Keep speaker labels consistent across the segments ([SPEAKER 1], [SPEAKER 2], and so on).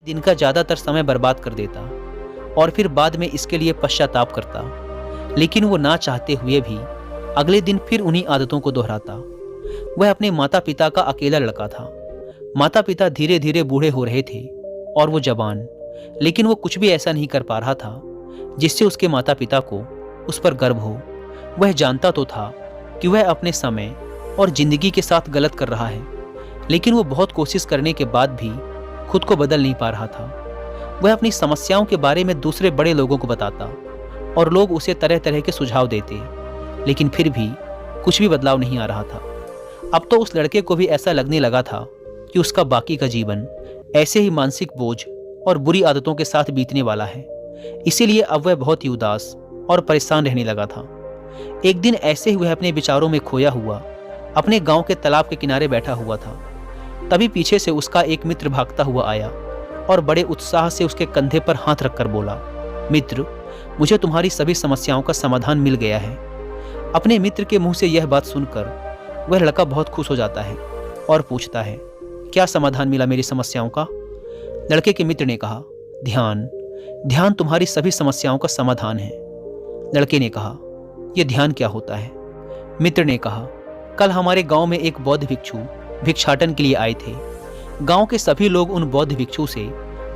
[SPEAKER 1] दिन का ज़्यादातर समय बर्बाद कर देता और फिर बाद में इसके लिए पश्चाताप करता। लेकिन वो ना चाहते हुए भी अगले दिन फिर उन्हीं आदतों को दोहराता। वह अपने माता पिता का अकेला लड़का था। माता पिता धीरे धीरे बूढ़े हो रहे थे और वो जवान, लेकिन वो कुछ भी ऐसा नहीं कर पा रहा था जिससे उसके माता पिता को उस पर गर्व हो। वह जानता तो था कि वह अपने समय और जिंदगी के साथ गलत कर रहा है, लेकिन वो बहुत कोशिश करने के बाद भी खुद को बदल नहीं पा रहा था। वह अपनी समस्याओं के बारे में दूसरे बड़े लोगों को बताता और लोग उसे तरह तरह के सुझाव देते, लेकिन फिर भी कुछ भी बदलाव नहीं आ रहा था। अब तो उस लड़के को भी ऐसा लगने लगा था कि उसका बाकी का जीवन ऐसे ही मानसिक बोझ और बुरी आदतों के साथ बीतने वाला है। इसीलिए अब वह बहुत ही उदास और परेशान रहने लगा था। एक दिन ऐसे ही वह अपने विचारों में खोया हुआ अपने गांव के तालाब के किनारे बैठा हुआ था। तभी पीछे से उसका एक मित्र भागता हुआ आया और बड़े उत्साह से उसके कंधे पर हाथ रखकर बोला, मित्र, मुझे तुम्हारी सभी समस्याओं का समाधान मिल गया है। अपने मित्र के मुंह से यह बात सुनकर वह लड़का बहुत खुश हो जाता है और पूछता है, क्या समाधान मिला मेरी समस्याओं का? लड़के के मित्र ने कहा, ध्यान। ध्यान तुम्हारी सभी समस्याओं का समाधान है। लड़के ने कहा, यह ध्यान क्या होता है? मित्र ने कहा, कल हमारे गांव में एक बौद्ध भिक्षु भिक्षाटन के लिए आए थे। गांव के सभी लोग उन बौद्ध भिक्षु से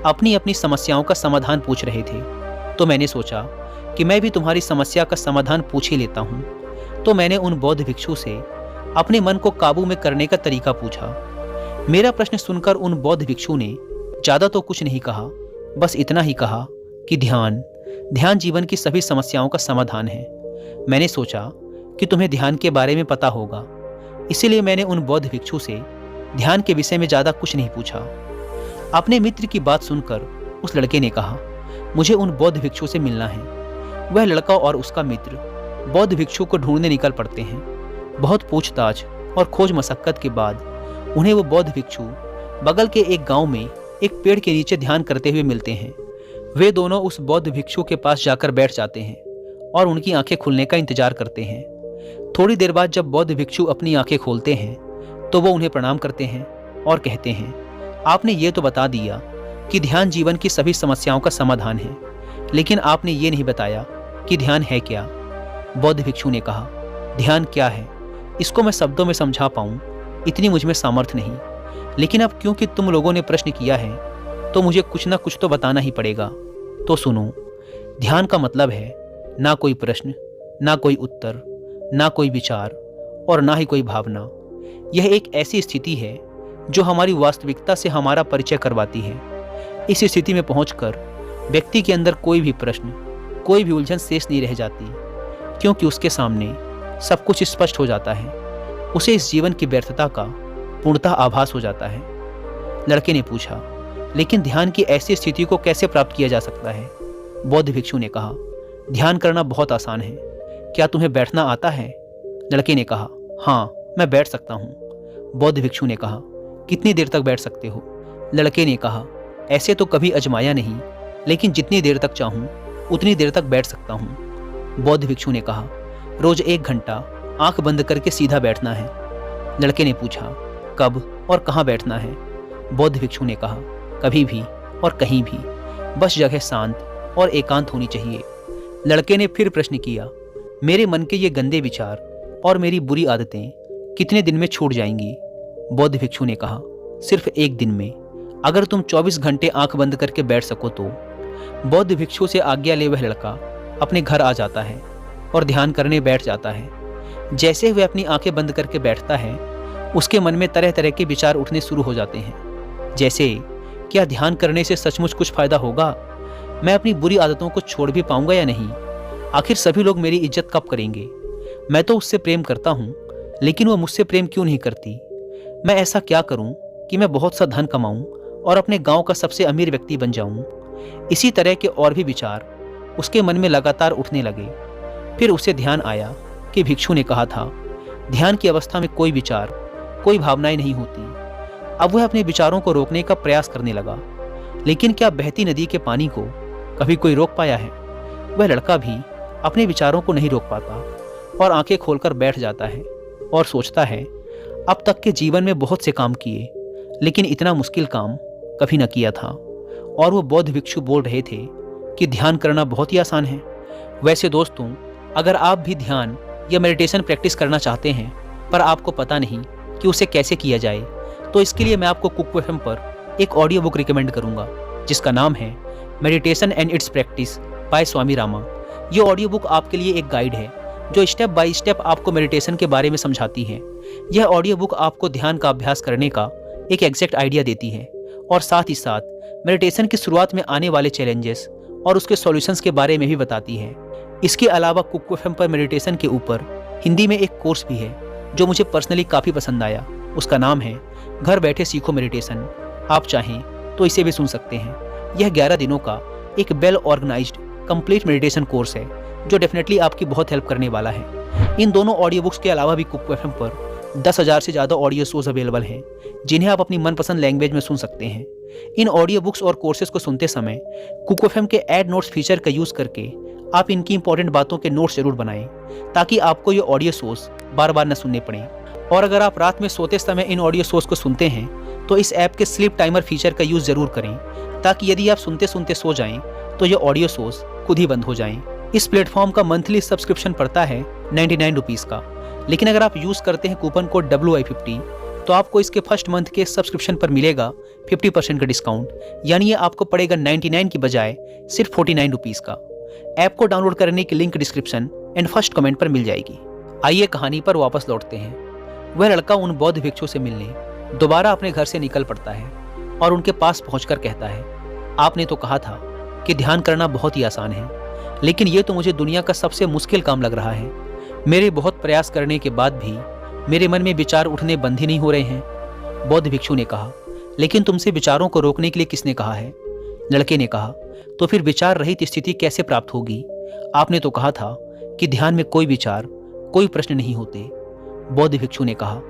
[SPEAKER 1] अपनी अपनी समस्याओं का समाधान पूछ रहे थे। तो मैंने सोचा कि मैं भी तुम्हारी समस्या का समाधान पूछ ही लेता हूँ। तो मैंने उन बौद्ध भिक्षु से अपने मन को काबू में करने का तरीका पूछा। मेरा प्रश्न सुनकर उन बौद्ध भिक्षु ने ज़्यादा तो कुछ नहीं कहा, बस इतना ही कहा कि ध्यान जीवन की सभी समस्याओं का समाधान है। मैंने सोचा कि तुम्हें ध्यान के बारे में पता होगा, इसीलिए मैंने उन बौद्ध भिक्षु से ध्यान के विषय में ज़्यादा कुछ नहीं पूछा। अपने मित्र की बात सुनकर उस लड़के ने कहा, मुझे उन बौद्ध भिक्षु से मिलना है। वह लड़का और उसका मित्र बौद्ध भिक्षु को ढूंढने निकल पड़ते हैं। बहुत पूछताछ और खोज मशक्कत के बाद उन्हें वो बौद्ध भिक्षु बगल के एक गांव में एक पेड़ के नीचे ध्यान करते हुए मिलते हैं। वे दोनों उस बौद्ध भिक्षु के पास जाकर बैठ जाते हैं और उनकी आंखें खुलने का इंतजार करते हैं। थोड़ी देर बाद जब बौद्ध भिक्षु अपनी आंखें खोलते हैं तो वो उन्हें प्रणाम करते हैं और कहते हैं, आपने ये तो बता दिया कि ध्यान जीवन की सभी समस्याओं का समाधान है, लेकिन आपने ये नहीं बताया कि ध्यान है क्या। बौद्ध भिक्षु ने कहा, ध्यान क्या है इसको मैं शब्दों में समझा पाऊं इतनी मुझ में सामर्थ्य नहीं, लेकिन अब क्योंकि तुम लोगों ने प्रश्न किया है तो मुझे कुछ ना कुछ तो बताना ही पड़ेगा। तो सुनो, ध्यान का मतलब है ना कोई प्रश्न, ना कोई उत्तर, ना कोई विचार और ना ही कोई भावना। यह एक ऐसी स्थिति है जो हमारी वास्तविकता से हमारा परिचय करवाती है। इस स्थिति में पहुंचकर व्यक्ति के अंदर कोई भी प्रश्न, कोई भी उलझन शेष नहीं रह जाती, क्योंकि उसके सामने सब कुछ स्पष्ट हो जाता है। उसे इस जीवन की व्यर्थता का पूर्णतः आभास हो जाता है। लड़के ने पूछा, लेकिन ध्यान की ऐसी स्थिति को कैसे प्राप्त किया जा सकता है? बौद्ध भिक्षु ने कहा, ध्यान करना बहुत आसान है। क्या तुम्हें बैठना आता है? लड़के ने कहा, हाँ, मैं बैठ सकता हूँ। बौद्ध भिक्षु ने कहा, कितनी देर तक बैठ सकते हो? लड़के ने कहा, ऐसे तो कभी आजमाया नहीं, लेकिन जितनी देर तक चाहूँ उतनी देर तक बैठ सकता हूँ। बौद्ध भिक्षु ने कहा, रोज 1 घंटा आंख बंद करके सीधा बैठना है। लड़के ने पूछा, कब और कहाँ बैठना है? बौद्ध भिक्षु ने कहा, कभी भी और कहीं भी, बस जगह शांत और एकांत होनी चाहिए। लड़के ने फिर प्रश्न किया, मेरे मन के ये गंदे विचार और मेरी बुरी आदतें कितने दिन में छूट जाएंगी? बौद्ध भिक्षु ने कहा, सिर्फ 1 दिन में, अगर तुम 24 घंटे आंख बंद करके बैठ सको तो। बौद्ध भिक्षु से आज्ञा ले वह लड़का अपने घर आ जाता है और ध्यान करने बैठ जाता है। जैसे वह अपनी आंखें बंद करके बैठता है, उसके मन में तरह तरह के विचार उठने शुरू हो जाते हैं। जैसे, क्या ध्यान करने से सचमुच कुछ फायदा होगा? मैं अपनी बुरी आदतों को छोड़ भी पाऊंगा या नहीं? आखिर सभी लोग मेरी इज्जत कब करेंगे? मैं तो उससे प्रेम करता हूँ, लेकिन वो मुझसे प्रेम क्यों नहीं करती? मैं ऐसा क्या करूँ कि मैं बहुत सा धन कमाऊँ और अपने गांव का सबसे अमीर व्यक्ति बन जाऊँ? इसी तरह के और भी विचार उसके मन में लगातार उठने लगे। फिर उसे ध्यान आया कि भिक्षु ने कहा था, ध्यान की अवस्था में कोई विचार, कोई भावनाएं नहीं होती। अब वह अपने विचारों को रोकने का प्रयास करने लगा, लेकिन क्या बहती नदी के पानी को कभी कोई रोक पाया है? वह लड़का भी अपने विचारों को नहीं रोक पाता और आंखें खोलकर बैठ जाता है और सोचता है, अब तक के जीवन में बहुत से काम किए, लेकिन इतना मुश्किल काम कभी न किया था। और वो बौद्ध भिक्षु बोल रहे थे कि ध्यान करना बहुत ही आसान है। वैसे दोस्तों, अगर आप भी ध्यान या मेडिटेशन प्रैक्टिस करना चाहते हैं पर आपको पता नहीं कि उसे कैसे किया जाए, तो इसके लिए मैं आपको कुक एफएम पर एक ऑडियो बुक रिकमेंड करूंगा जिसका नाम है meditation and its practice by Swami Rama. ये ऑडियो बुक आपके लिए एक गाइड है जो स्टेप बाय स्टेप आपको मेडिटेशन के बारे में समझाती है। यह ऑडियो बुक आपको ध्यान का अभ्यास करने का एक एग्जैक्ट आइडिया देती है और साथ ही साथ मेडिटेशन की शुरुआत में आने वाले चैलेंजेस और उसके सॉल्यूशंस के बारे में भी बताती है। इसके अलावा कुक एफएम पर मेडिटेशन के ऊपर हिंदी में एक कोर्स भी है जो मुझे पर्सनली काफ़ी पसंद आया। उसका नाम है घर बैठे सीखो मेडिटेशन। आप चाहें तो इसे भी सुन सकते हैं। यह 11 दिनों का एक well organised complete meditation course है जो डेफिनेटली आपकी बहुत हेल्प करने वाला है। इन दोनों ऑडियो बुक्स के अलावा भी कुक एफएम पर 10,000 से ज़्यादा ऑडियो शोज अवेलेबल हैं जिन्हें आप अपनी मनपसंद लैंग्वेज में सुन सकते हैं। इन ऑडियो बुक्स और कोर्सेज को सुनते समय कुक एफएम के ऐड नोट्स फीचर का यूज़ करके आप इनकी इंपॉर्टेंट बातों के नोट्स जरूर बनाएं ताकि आपको ये ऑडियो शोज बार बार न सुनने पड़ें। और अगर आप रात में सोते समय इन ऑडियो शोज को सुनते हैं तो इस ऐप के स्लीप टाइमर फीचर का यूज़ जरूर करें ताकि यदि आप सुनते सुनते सो जाएं तो ये ऑडियो शोज खुद ही बंद हो जाएं। इस प्लेटफॉर्म का मंथली सब्सक्रिप्शन पड़ता है 99 रुपीज़ का, लेकिन अगर आप यूज़ करते हैं कूपन कोड WI50 तो आपको इसके फर्स्ट मंथ के सब्सक्रिप्शन पर मिलेगा 50% का डिस्काउंट, यानी ये आपको पड़ेगा 99 की बजाय सिर्फ 49 रुपीज़ का। ऐप को डाउनलोड करने की link description and first comment पर मिल जाएगी। आइए कहानी पर वापस लौटते हैं। वह लड़का उन बौद्ध भिक्षु से मिलने दोबारा अपने घर से निकल पड़ता है और उनके पास पहुंचकर कहता है, आपने तो कहा था कि ध्यान करना बहुत ही आसान है, लेकिन ये तो मुझे दुनिया का सबसे मुश्किल काम लग रहा है। मेरे बहुत प्रयास करने के बाद भी मेरे मन में विचार उठने बंद ही नहीं हो रहे हैं। बौद्ध भिक्षु ने कहा, लेकिन तुमसे विचारों को रोकने के लिए किसने कहा है? लड़के ने कहा, तो फिर विचार रहित स्थिति कैसे प्राप्त होगी? आपने तो कहा था कि ध्यान में कोई विचार, कोई प्रश्न नहीं होते। बौद्ध भिक्षु ने कहा,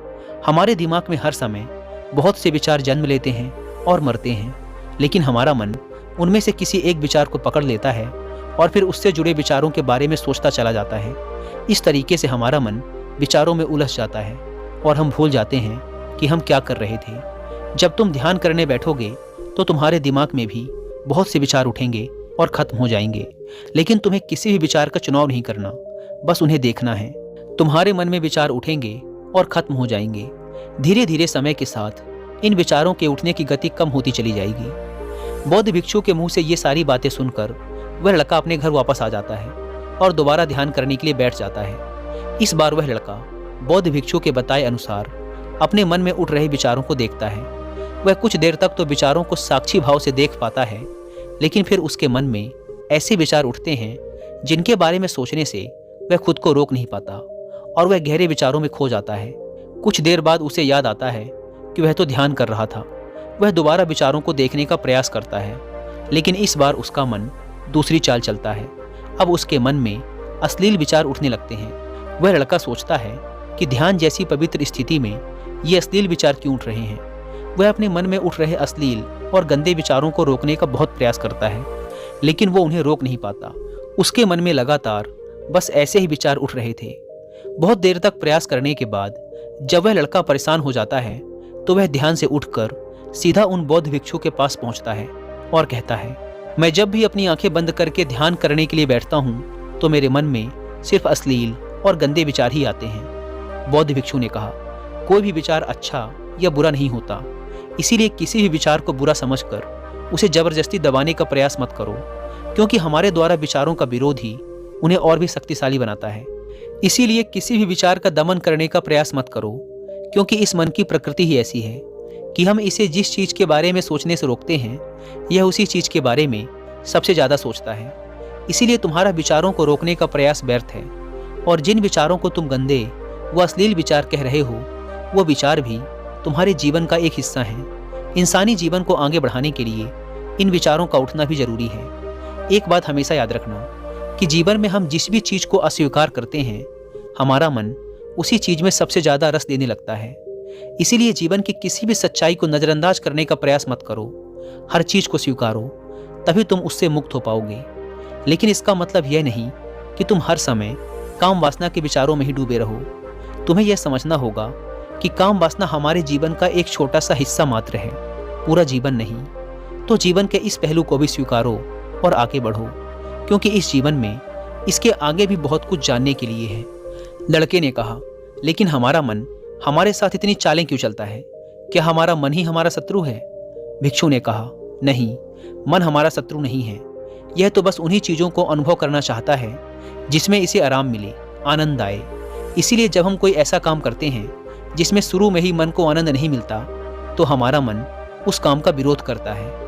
[SPEAKER 1] हमारे दिमाग में हर समय बहुत से विचार जन्म लेते हैं और मरते हैं, लेकिन हमारा मन उनमें से किसी एक विचार को पकड़ लेता है और फिर उससे जुड़े विचारों के बारे में सोचता चला जाता है। इस तरीके से हमारा मन विचारों में उलझ जाता है और हम भूल जाते हैं कि हम क्या कर रहे थे। जब तुम ध्यान करने बैठोगे तो तुम्हारे दिमाग में भी बहुत से विचार उठेंगे और खत्म हो जाएंगे, लेकिन तुम्हें किसी भी विचार का चुनाव नहीं करना, बस उन्हें देखना है। तुम्हारे मन में विचार उठेंगे और खत्म हो जाएंगे। धीरे धीरे समय के साथ इन विचारों के उठने की गति कम होती चली जाएगी। बौद्ध भिक्षु के मुंह से ये सारी बातें सुनकर वह लड़का अपने घर वापस आ जाता है और दोबारा ध्यान करने के लिए बैठ जाता है। इस बार वह लड़का बौद्ध भिक्षु के बताए अनुसार अपने मन में उठ रहे विचारों को देखता है। वह कुछ देर तक तो विचारों को साक्षी भाव से देख पाता है, लेकिन फिर उसके मन में ऐसे विचार उठते हैं जिनके बारे में सोचने से वह खुद को रोक नहीं पाता और वह गहरे विचारों में खो जाता है। कुछ देर बाद उसे याद आता है कि वह तो ध्यान कर रहा था। वह दोबारा विचारों को देखने का प्रयास करता है, लेकिन इस बार उसका मन दूसरी चाल चलता है। अब उसके मन में अश्लील विचार उठने लगते हैं। वह लड़का सोचता है कि ध्यान जैसी पवित्र स्थिति में ये अश्लील विचार क्यों उठ रहे हैं। वह अपने मन में उठ रहे अश्लील और गंदे विचारों को रोकने का बहुत प्रयास करता है, लेकिन वो उन्हें रोक नहीं पाता। उसके मन में लगातार बस ऐसे ही विचार उठ रहे थे। बहुत देर तक प्रयास करने के बाद जब वह लड़का परेशान हो जाता है तो वह ध्यान से उठकर सीधा उन बौद्ध भिक्षु के पास पहुंचता है और कहता है, मैं जब भी अपनी आंखें बंद करके ध्यान करने के लिए बैठता हूं तो मेरे मन में सिर्फ अश्लील और गंदे विचार ही आते हैं। बौद्ध भिक्षु ने कहा, कोई भी विचार अच्छा या बुरा नहीं होता, इसीलिए किसी भी विचार को बुरा समझकर उसे जबरदस्ती दबाने का प्रयास मत करो, क्योंकि हमारे द्वारा विचारों का विरोध ही उन्हें और भी शक्तिशाली बनाता है। इसीलिए किसी भी विचार का दमन करने का प्रयास मत करो, क्योंकि इस मन की प्रकृति ही ऐसी है कि हम इसे जिस चीज़ के बारे में सोचने से रोकते हैं यह उसी चीज़ के बारे में सबसे ज़्यादा सोचता है। इसीलिए तुम्हारा विचारों को रोकने का प्रयास व्यर्थ है, और जिन विचारों को तुम गंदे व अश्लील विचार कह रहे हो वो विचार भी तुम्हारे जीवन का एक हिस्सा है। इंसानी जीवन को आगे बढ़ाने के लिए इन विचारों का उठना भी जरूरी है। एक बात हमेशा याद रखना कि जीवन में हम जिस भी चीज़ को अस्वीकार करते हैं हमारा मन उसी चीज़ में सबसे ज़्यादा रस देने लगता है। इसीलिए जीवन की किसी भी सच्चाई को नज़रअंदाज करने का प्रयास मत करो, हर चीज़ को स्वीकारो, तभी तुम उससे मुक्त हो पाओगे। लेकिन इसका मतलब यह नहीं कि तुम हर समय काम वासना के विचारों में ही डूबे रहो। तुम्हें यह समझना होगा कि काम वासना हमारे जीवन का एक छोटा सा हिस्सा मात्र है, पूरा जीवन नहीं। तो जीवन के इस पहलू को भी स्वीकारो और आगे बढ़ो, क्योंकि इस जीवन में इसके आगे भी बहुत कुछ जानने के लिए है। लड़के ने कहा, लेकिन हमारा मन हमारे साथ इतनी चालें क्यों चलता है? क्या हमारा मन ही हमारा शत्रु है? भिक्षु ने कहा, नहीं, मन हमारा शत्रु नहीं है। यह तो बस उन्हीं चीज़ों को अनुभव करना चाहता है जिसमें इसे आराम मिले, आनंद आए। इसीलिए जब हम कोई ऐसा काम करते हैं जिसमें शुरू में ही मन को आनंद नहीं मिलता, तो हमारा मन उस काम का विरोध करता है।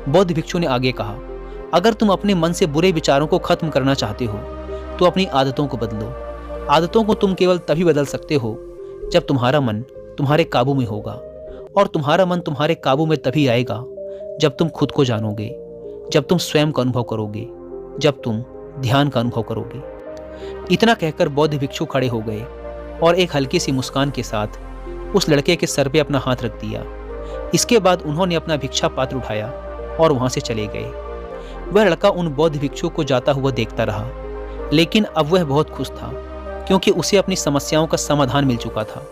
[SPEAKER 1] बौद्ध भिक्षु ने आगे कहा, अगर तुम अपने मन से बुरे विचारों को खत्म करना चाहते हो तो अपनी आदतों को बदलो। आदतों को तुम केवल तभी बदल सकते हो जब तुम्हारा मन तुम्हारे काबू में होगा, और तुम्हारा मन तुम्हारे काबू में तभी आएगा जब तुम खुद को जानोगे, जब तुम स्वयं का अनुभव करोगे, जब तुम ध्यान का अनुभव करोगे। इतना कहकर बौद्ध भिक्षु खड़े हो गए और एक हल्की सी मुस्कान के साथ उस लड़के के सर पे अपना हाथ रख दिया। इसके बाद उन्होंने अपना भिक्षा पात्र उठाया और वहां से चले गए। वह लड़का उन बौद्ध भिक्षु को जाता हुआ देखता रहा, लेकिन अब वह बहुत खुश था, क्योंकि उसे अपनी समस्याओं का समाधान मिल चुका था।